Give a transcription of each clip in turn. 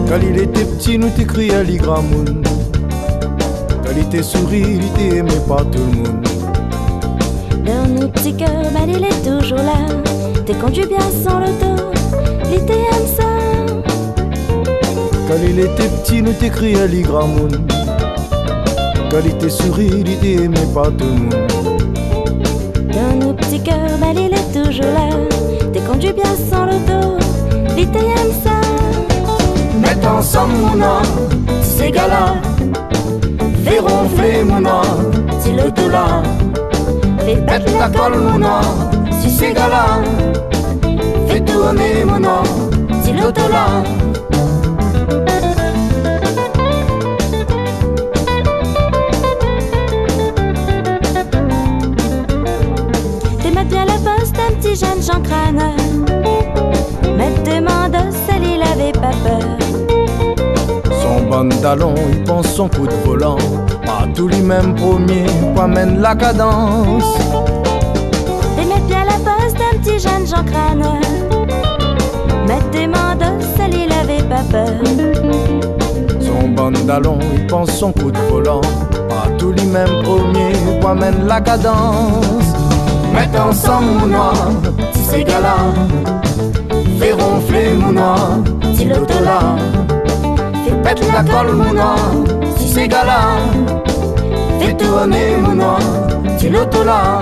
Quand il était petit, nous t'écrions les grands moun. Quand il était souri, il était aimé par tout le monde. Dans nos petits cœurs, ben il est toujours là. T'es conduit bien sans l'auto, il t'aime ça. Quand il était petit, nous t'écrions les grands moun. Quand il était souri, il était aimé par tout le monde. Dans nos petits cœurs, ben il est toujours là. T'es conduit bien sans l'auto, il t'aime ça. Mets ensemble mon âme, si ces gars-là fais ronfler mon âme, si l'auto là Fais pète la colle mon âme, si ces gars-là fais tourner mon âme, si l'auto là. T'es mettre bien la poste, un petit jeune Jean crâneur. Mettre tes mains de celle, il avait pas peur. Son pantalon, il pense son coup de volant. Pas tout lui-même premier, quoi mène la cadence. T'es mettre bien la poste, un petit jeune Jean crâneur. Mettre tes mains de celle, il avait pas peur. Son pantalon, il pense son coup de volant. Pas tout lui-même premier, quoi mène la cadence. Mets ensemble mon noir, si ces gars-là fais ronfler mon noir, si l'auto là fais pète la colle mon noir, si ces gars-là fais tourner mon noir, si l'auto là.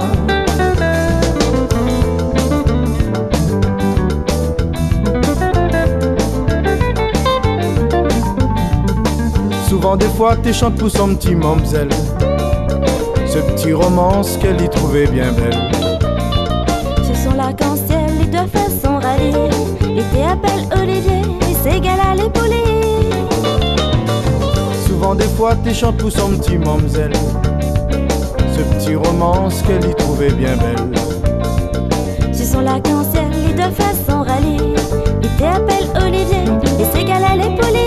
Souvent des fois t'es chantes pour son petit mamzelle, ce petit romance qu'elle y trouvait bien belle. Ce sont l'arc-en-ciel, les deux faire son rallye. L'été appelle Olivier, et ses gars-là les poulies. Souvent des fois t'es chantes pour son petit mamzelle, ce petit romance qu'elle y trouvait bien belle. Ce sont l'arc-en-ciel, les deux faire son rallye. L'été appelle Olivier, et ses gars-là les poulies.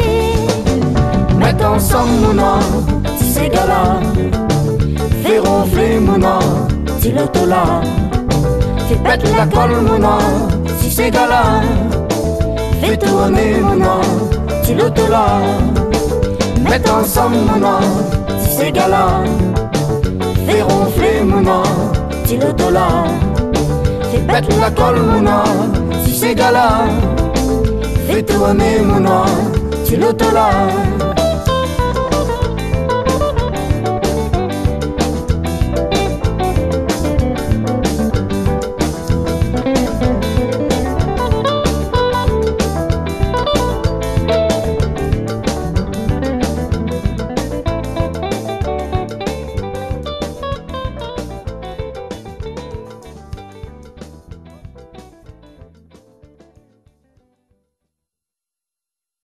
Mets ensemble mon noir, si ces gars-là fais ronfler mon noir, si l'auto là fais pète la colle mon noir, si ces gars-là fais tourner mon noir, si l'auto là. Mets ensemble mon noir, si ces gars-là fais ronfler mon noir, si l'auto là fais pète la colle mon noir, si ces gars-là fais tourner mon noir, si l'auto là.